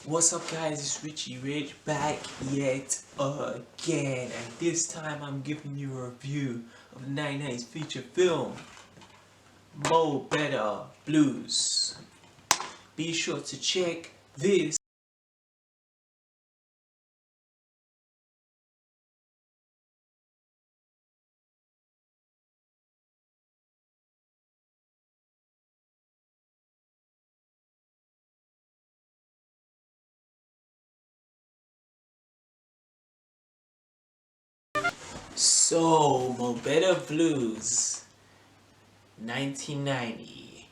What's up guys, it's Richie Rich back yet again, and this time I'm giving you a review of the 1990s feature film Mo Better Blues. Be sure to check this. So, Mo Better Blues 1990,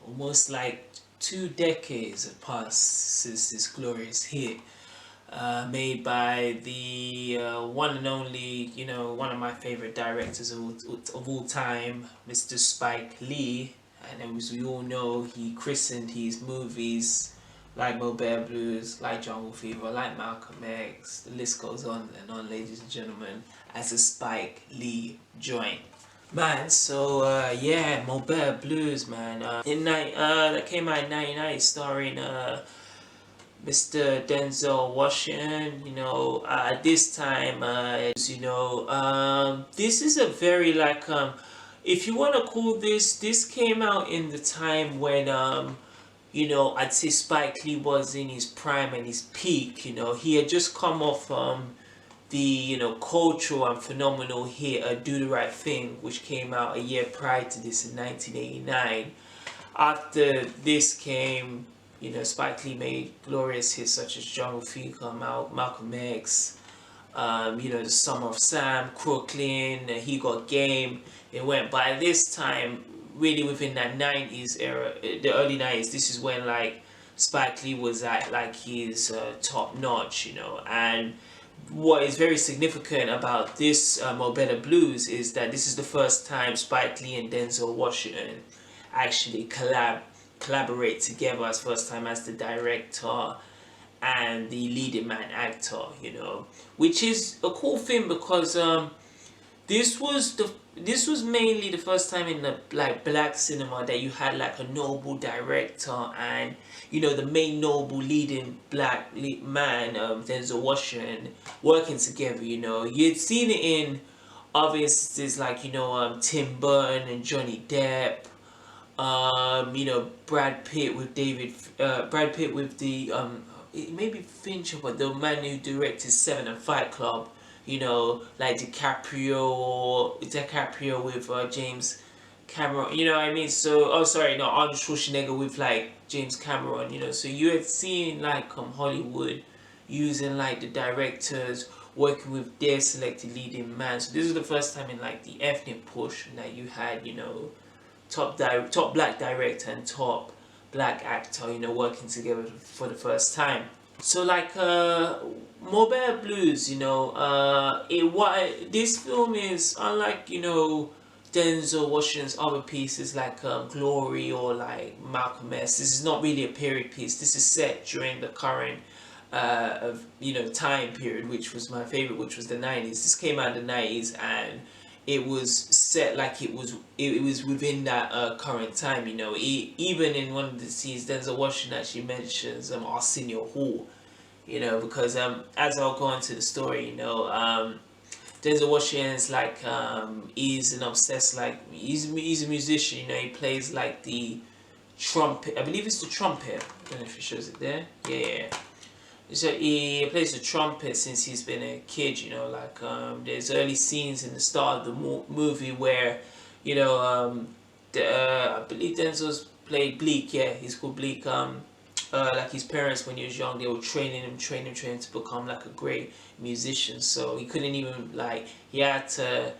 almost like 2 decades have passed since this glorious hit. Made by the one and only, one of my favorite directors of all time, Mr. Spike Lee. And as we all know, he christened his movies like Mo Better Blues, like Jungle Fever, like Malcolm X. The list goes on and on, ladies and gentlemen, as a Spike Lee joint. Man, so yeah, Mo Better Blues, man. That came out in '99, starring Mr. Denzel Washington. At this time, this is a very if you want to call this came out in the time when I'd say Spike Lee was in his prime and his peak. He had just come off the cultural and phenomenal hit Do the Right Thing, which came out a year prior to this in 1989. After this came, Spike Lee made glorious hits such as Jungle Fever, Malcolm X, The Summer of Sam, Crooklyn, He Got Game. It went by this time, really within that 90s era, the early 90s, this is when Spike Lee was at his top notch, and what is very significant about this Mo Better Blues is that this is the first time Spike Lee and Denzel Washington actually collaborate together as first time as the director and the leading man actor, which is a cool thing because this was mainly the first time in the black cinema that you had a noble director and the main noble leading black man, Denzel Washington, working together. You'd seen it in other instances Tim Burton and Johnny Depp, Brad Pitt with maybe Fincher, but the man who directed Seven and Fight Club, like DiCaprio with James Cameron, you know what I mean? So, Arnold Schwarzenegger with James Cameron, so you had seen Hollywood using the directors working with their selected leading man. So this is the first time in the ethnic push that you had, top black director and top black actor, working together for the first time. So Mo Better Blues, this film is unlike Denzel Washington's other pieces Glory or Malcolm X. This is not really a period piece. This is set during the current time period, which was my favorite, which was the 90s. This came out in the 90s and it was set it was within that current time. Even in one of the scenes, Denzel Washington actually mentions Arsenio Hall. Because as I'll go into the story, Denzel Washington's he's an obsessed he's a musician. He plays the trumpet. I believe it's the trumpet. I don't know if it shows it there. Yeah. So he plays the trumpet since he's been a kid, there's early scenes in the start of the movie where, I believe Denzel's played Bleak, yeah, he's called Bleak. His parents when he was young, they were training him to become a great musician. So he couldn't even he had to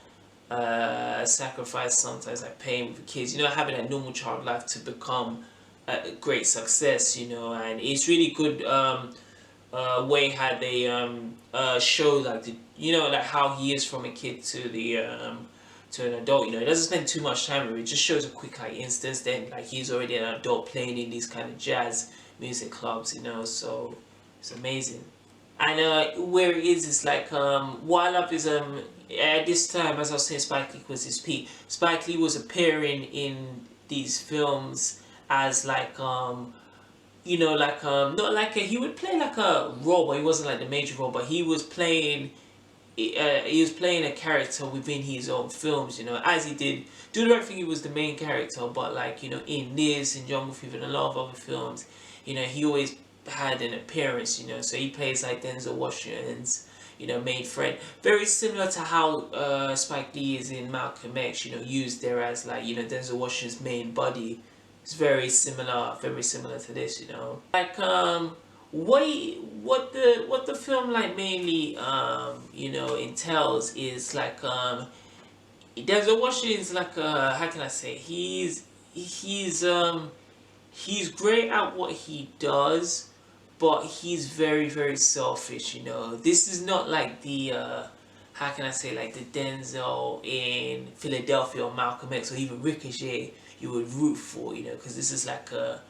sacrifice sometimes paying for kids, having a normal child life to become a great success, and it's really good. Way how they show how he is from a kid to an adult. It doesn't spend too much time with it. It just shows a quick instance. Then he's already an adult playing in these kind of jazz music clubs. So it's amazing. And where it is what I love is at this time, as I was saying, Spike Lee was his peak. Spike Lee was appearing in these films as you know, like not like a, he would play like a role, but he wasn't like the major role, but he was playing a character within his own films, you know, as he did. Do the Right Thing, he was the main character, but like, you know, in this, in Jungle Fever, and a lot of other films, you know, he always had an appearance, you know, so he plays like Denzel Washington's, you know, main friend. Very similar to how Spike Lee is in Malcolm X, you know, used there as like, you know, Denzel Washington's main buddy. It's very similar to this, you know. Like what what the film like mainly you know entails is like Denzel Washington's like how can I say, he's great at what he does, but he's very selfish, you know. This is not like the how can I say, like the Denzel in Philadelphia or Malcolm X or even Ricochet you would root for, you know, because this is like a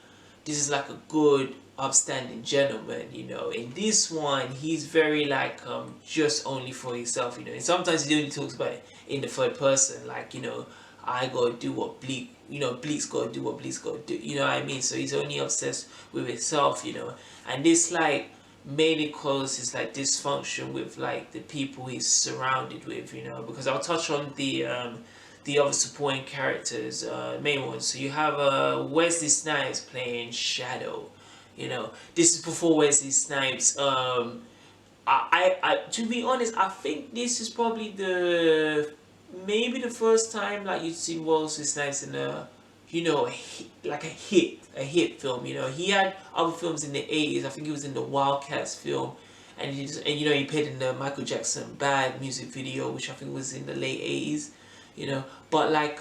good upstanding gentleman, you know. In this one he's very like just only for himself, you know, and sometimes he only talks about it in the third person, like, you know, I gotta do what Bleak, you know, Bleak's gotta do what Bleak's gotta do, you know what I mean? So he's only obsessed with himself, you know. And this like mainly causes like dysfunction with like the people he's surrounded with, you know, because I'll touch on the other supporting characters, main ones. So you have Wesley Snipes playing Shadow, you know. This is before Wesley Snipes I to be honest, I think this is probably the maybe the first time like you see Wesley Snipes in a, you know, like a hit film. You know, he had other films in the 80s. I think he was in the Wildcats film, and you know, he played in the Michael Jackson Bad music video, which I think was in the late 80s. You know, but like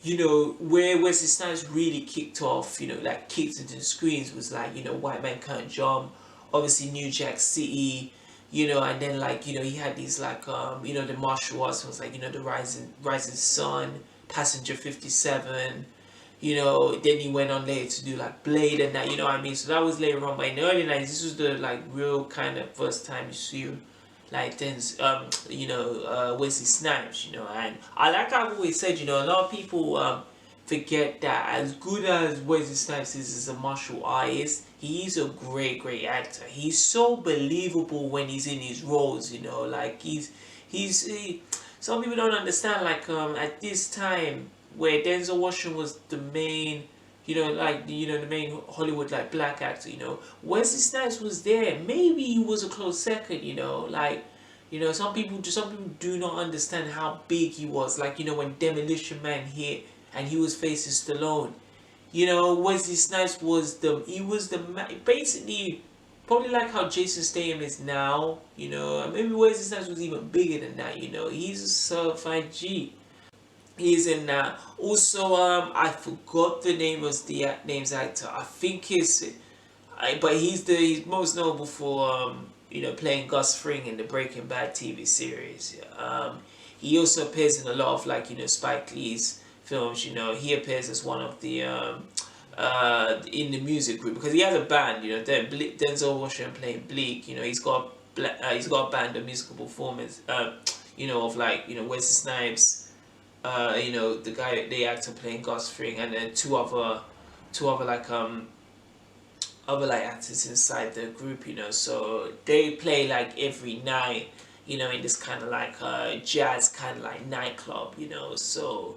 you know, where Wesley Snipes really kicked off, you know, like kicked into the screens was like, you know, White Man Can't Jump, obviously New Jack City, you know, and then like, you know, he had these like you know, the martial arts films, like, you know, the Rising Sun, Passenger 57, you know. Then he went on later to do like Blade and that, you know what I mean. So that was later on, but in the early 90s this was the like real kind of first time you see like then you know, Wesley Snipes, you know. And I, like I've always said, you know, a lot of people forget that as good as Wesley Snipes is as a martial artist, he's a great actor. He's so believable when he's in his roles, you know. Like some people don't understand, like at this time where Denzel Washington was the main, you know, like you know, the main Hollywood like black actor, you know, Wesley Snipes was there. Maybe he was a close second, you know, like, you know, some people do not understand how big he was. Like, you know, when Demolition Man hit and he was facing Stallone, you know, Wesley Snipes was basically probably like how Jason Statham is now, you know. Maybe Wesley Snipes was even bigger than that, you know. He's a certified G. He's in that. Also, I forgot the name of the name's actor. I think but he's most notable for you know, playing Gus Fring in the Breaking Bad TV series. He also appears in a lot of like, you know, Spike Lee's films. You know, he appears as one of the in the music group because he has a band. You know, Denzel Washington playing Bleak. You know, he's got a band of musical performance. You know, of like, you know, Wesley Snipes. You know, the actor playing Gus Fring, and then two other like other like actors inside the group, you know. So they play like every night, you know, in this kind of like jazz kind of like nightclub, you know. So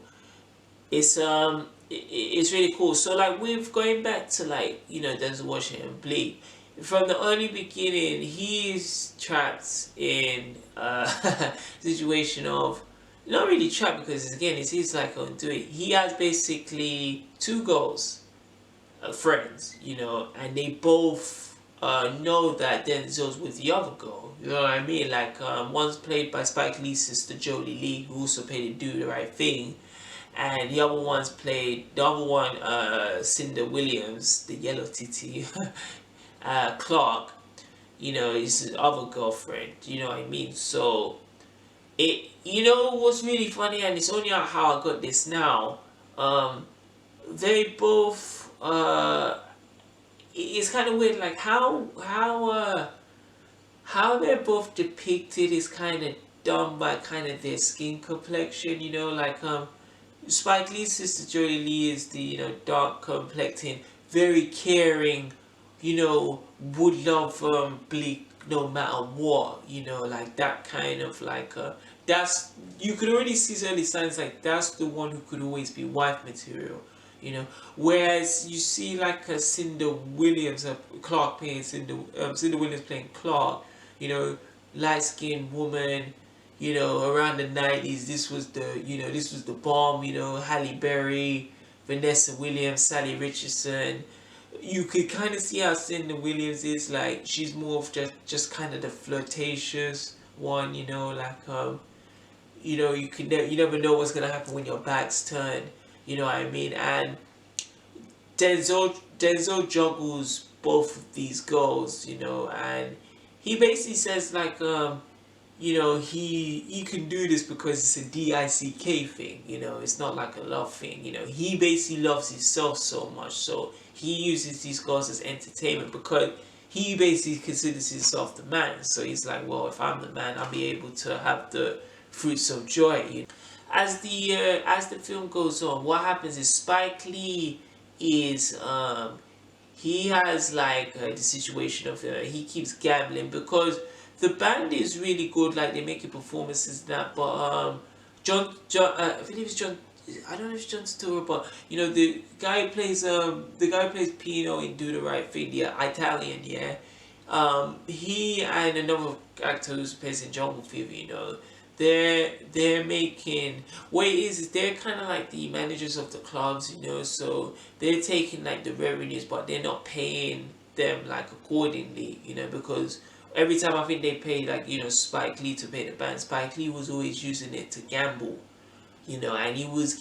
it's really cool. So like with going back to like, you know, Denzel Washington and Bleak, from the early beginning he's trapped in a situation of, not really trapped because again it's his like on do it. He has basically two goals, friends, you know, and they both know that Denzel's with the other girl. You know what I mean? Like one's played by Spike Lee's sister Jolie Lee, who also played Do the Right Thing, and the other one, Cynda Williams, the yellow titty, Clarke. You know, is his other girlfriend. You know what I mean? So you know what's really funny, and it's only how I got this now. They both it's kind of weird, like how they're both depicted is kind of done by kind of their skin complexion, you know. Like Spike Lee's sister Jolie Lee is the, you know, dark complected, very caring would love Bleak no matter what, like that kind of like that's you could already see early signs like that's the one who could always be wife material, whereas you see like a Cynda Williams, Clarke playing Cynda Williams playing Clarke, you know, light skinned woman, around the 90s. This was the bomb, Halle Berry, Vanessa Williams, Sally Richardson. You could kind of see how Cindy Williams is like. She's more of just kind of the flirtatious one, like you never know what's gonna happen when your back's turned. You know what I mean? And Denzel juggles both of these goals, and he basically says like he can do this because it's a DICK thing, it's not like a love thing, he basically loves himself so much, so he uses these girls as entertainment because he basically considers himself the man. So he's like, well, if I'm the man, I'll be able to have the fruits of joy. As the film goes on, what happens is Spike Lee is he has like the situation of he keeps gambling because the band is really good, like they make performances and that, but John I believe it's John, I don't know if it's John Stewart, but the guy who plays Pino in Do the Right Thing, the Italian, yeah. He and another actor who plays in Jungle Fever, they're making what it is they're kind of like the managers of the clubs, so they're taking like the revenues, but they're not paying them like accordingly, because every time I think they pay like Spike Lee to pay the band, Spike Lee was always using it to gamble, and he was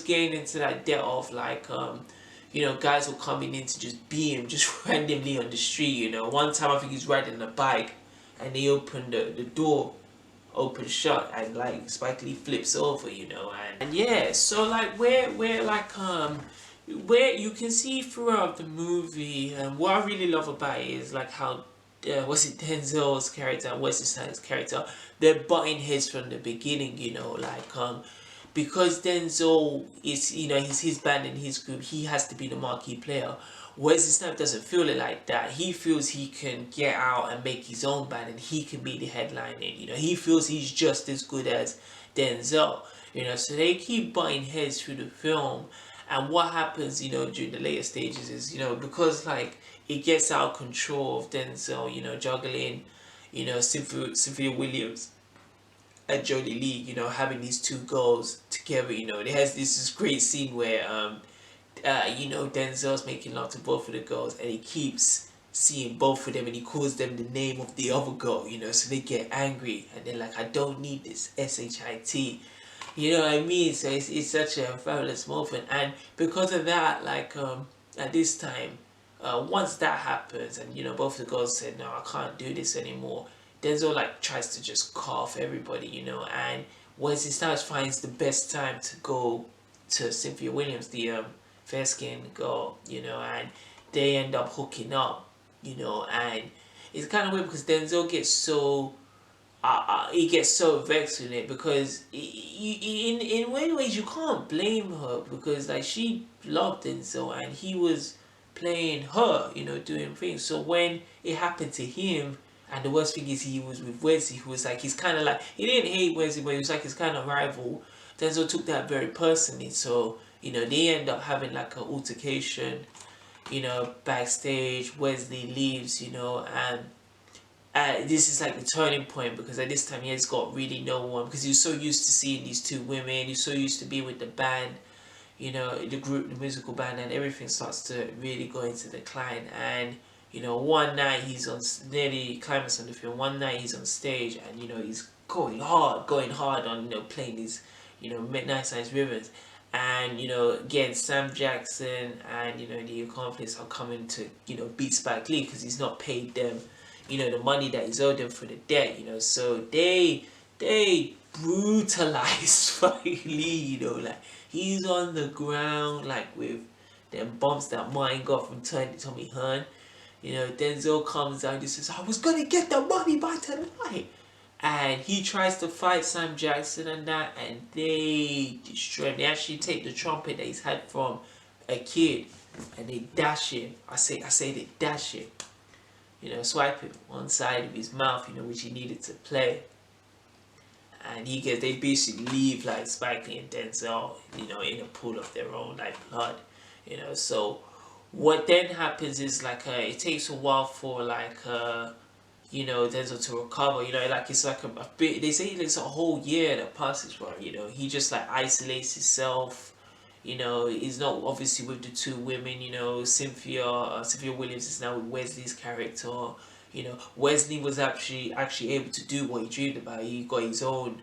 getting into that debt of like guys were coming in to just beat him just randomly on the street. One time I think he's riding a bike and they opened the door open shut and like Spike Lee flips over, and yeah, so like where like where you can see throughout the movie, and what I really love about it is like how Denzel's character and Wesley Snipes' character, they're butting heads from the beginning, like because Denzel is, he's his band and his group, he has to be the marquee player. Wesley Snipes doesn't feel it like that. He feels he can get out and make his own band and he can be the headliner. He feels he's just as good as Denzel. So they keep butting heads through the film. And what happens, during the later stages is, because like it gets out of control of Denzel, juggling, Cynthia Williams and Jodie Lee, having these two girls together, there's this great scene where Denzel's making love to both of the girls and he keeps seeing both of them and he calls them the name of the other girl, so they get angry and they're like, I don't need this SHIT. You know what I mean? So it's such a fabulous moment, and because of that, like at this time, once that happens and both the girls said no, I can't do this anymore, Denzel like tries to just cut off everybody, and Wesley Snipes finds the best time to go to Cynthia Williams, the fair skinned girl, and they end up hooking up, and it's kind of weird because Denzel gets so he gets so vexed with it because in many ways you can't blame her because like she loved Denzel and he was playing her, doing things. So when it happened to him, and the worst thing is he was with Wesley, who was like, he's kind of like, he didn't hate Wesley, but he was like his kind of rival. Denzel took that very personally, so they end up having like an altercation, backstage. Wesley leaves, and this is like the turning point because at this time he has got really no one because he was so used to seeing these two women, he's so used to being with the band, the group, the musical band, and everything starts to really go into decline. And one night he's on nearly climax on the film. One night he's on stage and he's going hard on playing these nice rhythms, and again Sam Jackson and the accomplice are coming to beat Spike Lee because he's not paid them the money that he's owed them for the debt, so they brutalize Spike Lee, like he's on the ground like with them bumps that Martin got from Tommy Hearn. Denzel comes out and he says, I was gonna get the money by tonight, and he tries to fight Sam Jackson and that, and they destroy him. They actually take the trumpet that he's had from a kid and they dash him. I say they dash him. Swipe him one side of his mouth, which he needed to play. And they basically leave like Spike Lee and Denzel, in a pool of their own like blood, So what then happens is like it takes a while for like Denzel to recover. Like it's like a bit. They say it's a whole year that passes, right? He just like isolates himself. He's not obviously with the two women. Cynthia Williams is now with Wesley's character. Wesley was actually able to do what he dreamed about. He got his own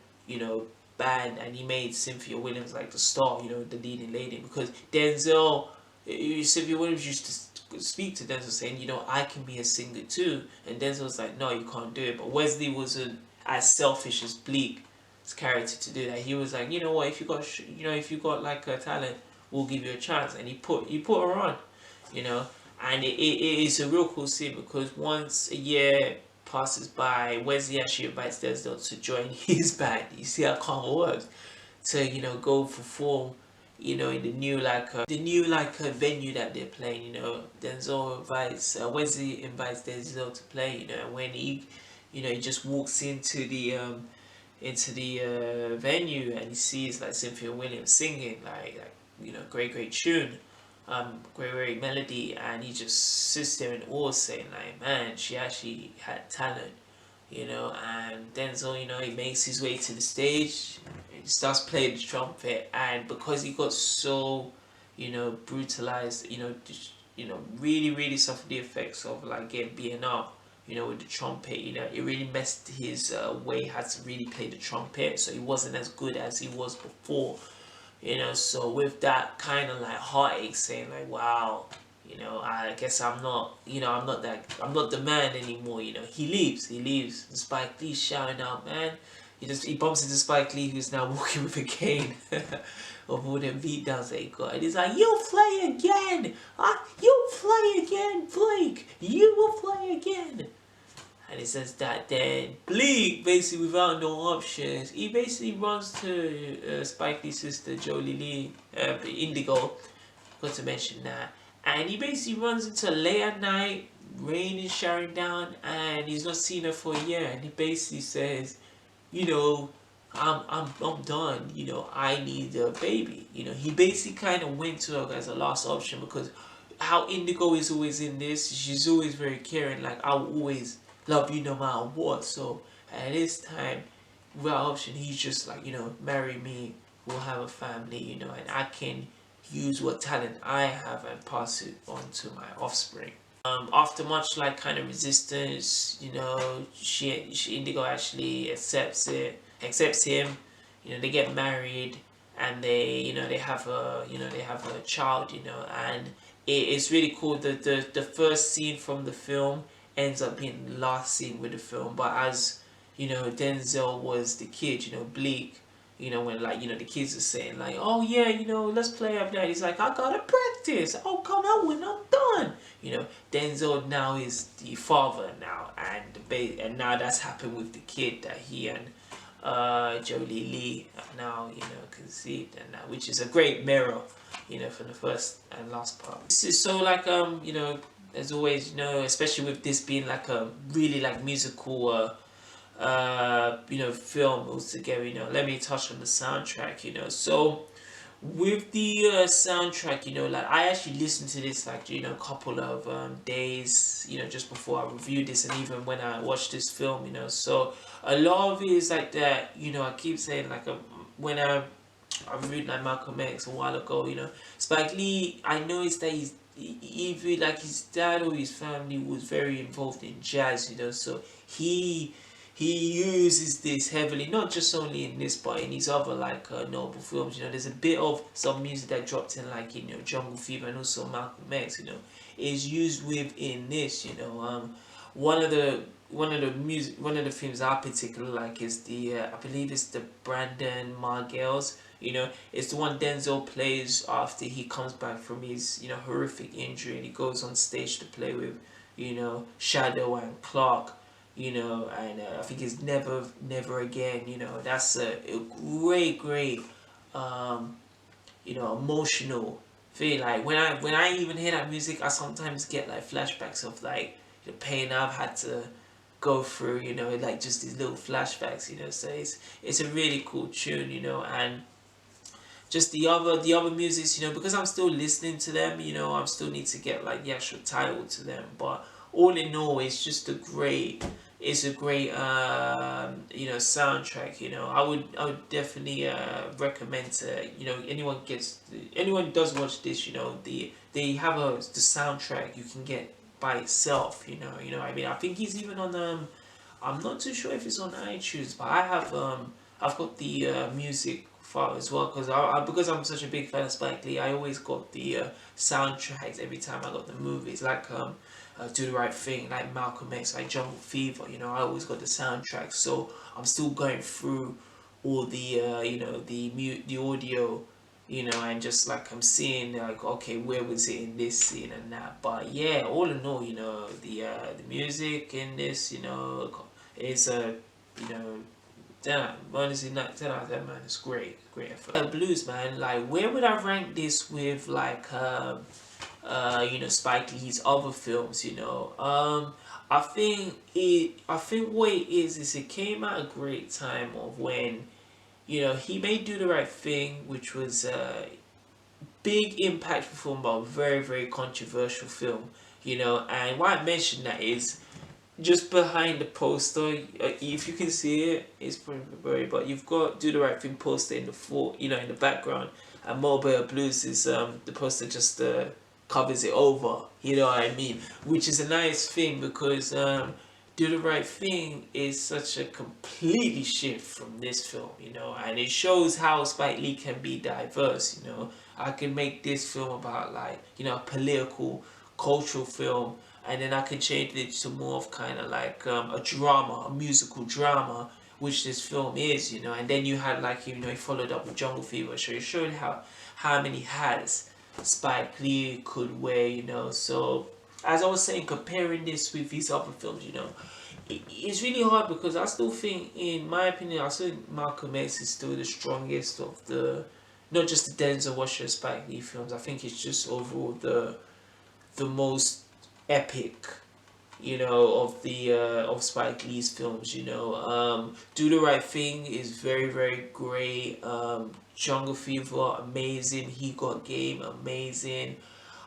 band, and he made Cynthia Williams like the star. The leading lady, because Denzel, Cynthia Williams used to speak to Denzel saying, I can be a singer too, and Denzel was like, no, you can't do it. But Wesley wasn't as selfish as Bleak's character to do that. He was like, you know what, if you got like a talent, we'll give you a chance, and he put her on, and it is a real cool scene, because once a year passes by, Wesley actually invites Denzel to join his band. You see how karma works, to go perform in the new venue that they're playing. Wesley invites Denzel to play, and when he just walks into the venue, and he sees like Cynthia Williams singing like great tune, great melody, and he just sits there in awe saying like, man, she actually had talent. And Denzel, he makes his way to the stage, and he starts playing the trumpet, and because he got so, brutalized, really, really suffered the effects of like getting beaten up, with the trumpet, it really messed his way how to really play the trumpet, so he wasn't as good as he was before, so with that kind of like heartache, saying like, wow, I guess I'm not the man anymore. He leaves. And Spike Lee shouting out, man. He bumps into Spike Lee, who's now walking with a cane of all them beatdowns that he got, and he's like, "You play again, you play again, Blake. You will play again." And he says that then Bleak, basically without no options, he basically runs to Spike Lee's sister Jolie Lee, Indigo. Got to mention that. And he basically runs into late at night, rain is showering down, and he's not seen her for a year. And he basically says, I'm done. I need a baby. He basically kind of went to her as a last option, because how Indigo is always in this, she's always very caring. Like, I will always love you no matter what. So at this time, without option, he's just like, marry me, we'll have a family, and I can use what talent I have and pass it on to my offspring. After much like kind of resistance, she Indigo actually accepts him. They get married, and they have a child. And it's really cool. The first scene from the film ends up being the last scene with the film, but as Denzel was the kid, Bleak, when like the kids are saying like, oh yeah, let's play up there, he's like, I gotta practice, I'll come out when I'm done. Denzel now is the father now, and now that's happened with the kid that he and Jolie Lee have now conceived, and which is a great mirror for the first and last part. This is so like as always, especially with this being like a really like musical film altogether, let me touch on the soundtrack. So with the soundtrack, like I actually listened to this like a couple of days just before I reviewed this, and even when I watched this film, so a lot of it is like that. I keep saying like when I reviewed like Malcolm X a while ago, Spike Lee, I noticed that even like his dad or his family was very involved in jazz, so he uses this heavily, not just only in this but in his other like noble films. There's a bit of some music that dropped in like Jungle Fever and also Malcolm X, is used within this. One of the films I particularly like is the I believe it's the Brandon Margels. It's the one Denzel plays after he comes back from his horrific injury, and he goes on stage to play with Shadow and Clarke, and I think it's Never Again. That's a great emotional thing. Like when I even hear that music, I sometimes get like flashbacks of like the pain I've had to go through, you know, like just these little flashbacks, you know. So it's a really cool tune, you know. And just the other musics, you know, because I'm still listening to them, you know, I still need to get like the actual title to them. But all in all, it's just a great, it's a great you know, soundtrack. You know, I would definitely recommend to, you know, anyone does watch this, you know, they have the soundtrack you can get by itself. You know, I mean, I think he's even on I'm not too sure if it's on iTunes, but I've got the music file as well, because I'm such a big fan of Spike Lee. I always got the soundtracks every time I got the movies, like Do the Right Thing, like Malcolm X, like Jungle Fever. You know, I always got the soundtrack, so I'm still going through all the you know, the audio, you know, and just like I'm seeing like, okay, where was it in this scene and that. But yeah, all in all, you know, the music in this, you know, is a, you know, 10, honestly, not 10 out of 10, man. It's great, great effort. Blues, man. Like, where would I rank this with like you know, Spike Lee's other films? You know, I think what it is it came at a great time of when, you know, he may Do the Right Thing, which was a big impactful film, but a very, very controversial film. You know, and why I mentioned that is just behind the poster, if you can see it, it's pretty blurry, but you've got Do the Right Thing poster in the you know, in the background, and Mobile Blues is the poster just covers it over. You know what I mean? Which is a nice thing because Do the Right Thing is such a completely shift from this film, you know, and it shows how Spike Lee can be diverse. You know, I can make this film about like, you know, a political, cultural film, and then I can change it to more of kind of like a drama, a musical drama, which this film is, you know. And then you had like, you know, he followed up with Jungle Fever, so it showed how many hats Spike Lee could wear, you know. So as I was saying, comparing this with these other films, you know, it's really hard because I still think, in my opinion, I still think Malcolm X is still the strongest of the, not just the Denzel Washington Spike Lee films. I think it's just overall the most epic, you know, of Spike Lee's films. You know, Do the Right Thing is very, very great. Jungle Fever, amazing. He Got Game, amazing.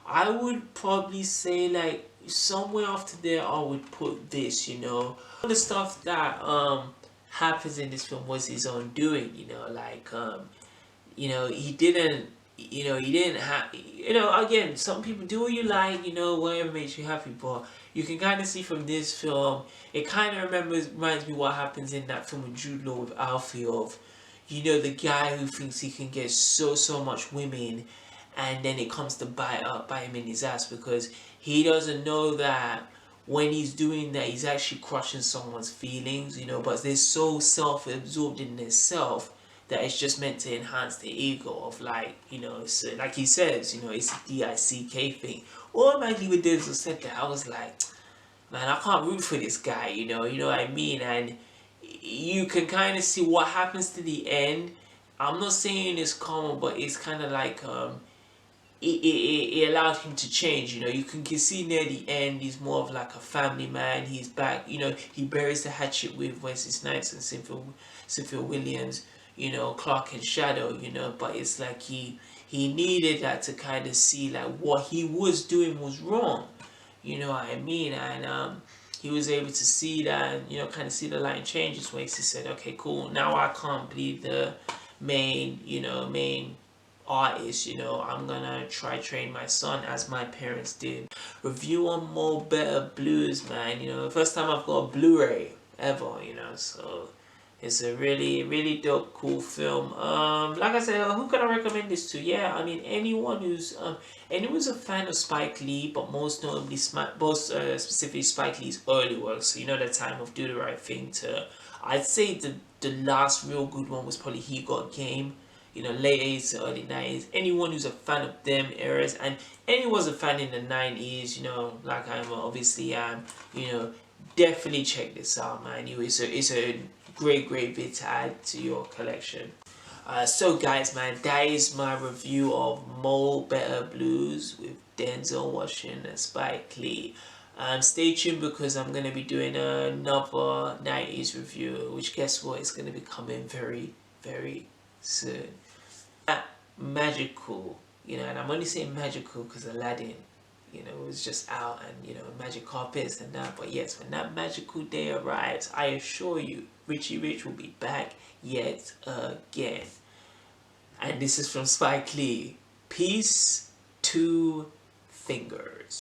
I would probably say like somewhere after there I would put this. You know, all the stuff that happens in this film was his own doing. You know, like you know, he didn't have, you know, again, some people do what you like, you know, whatever makes you happy. But you can kind of see from this film, it kind of reminds me what happens in that film with Jude Law with Alfie, of, you know, the guy who thinks he can get so much women, and then it comes to bite him in his ass, because he doesn't know that when he's doing that, he's actually crushing someone's feelings, you know. But they're so self-absorbed in themselves that it's just meant to enhance the ego of, like, you know, it's, like he says, you know, it's a DICK thing. Automatically with Denzel said that, I was like, man, I can't root for this guy, you know what I mean? And you can kind of see what happens to the end. I'm not saying it's common, but it's kind of like it allowed him to change. You know, you can see near the end he's more of like a family man. He's back, you know, he buries the hatchet with Wesley Snipes and Cynthia Williams, you know, Clarke and Shadow, you know. But it's like he needed that to kind of see like what he was doing was wrong, you know what I mean? And he was able to see that, and, you know, kind of see the line changes where he said, okay, cool, now I can't be the main artist, you know, I'm gonna try train my son as my parents did. Review on More Better Blues, man. You know, the first time I've got a Blu-ray ever, you know, so it's a really dope, cool film. Like I said, who can I recommend this to? Yeah, I mean, anyone's a fan of Spike Lee, but most notably specifically Spike Lee's early work. So, you know, the time of Do the Right Thing to, I'd say the last real good one was probably He Got Game. You know, late 80s to early 90s. Anyone who's a fan of them eras, and anyone's a fan in the 90s, you know, like I'm obviously am, you know, definitely check this out, man. It's a great bit to add to your collection. So guys, man, that is my review of Mo Better Blues with Denzel Washington and Spike Lee. Stay tuned because I'm going to be doing another 90s review, which guess what, it's going to be coming very, very soon. Magical, and I'm only saying magical because Aladdin, was just out and, magic carpets and that. But yes, when that magical day arrives, I assure you, Richie Rich will be back yet again. And this is from Spike Lee. Peace, two fingers.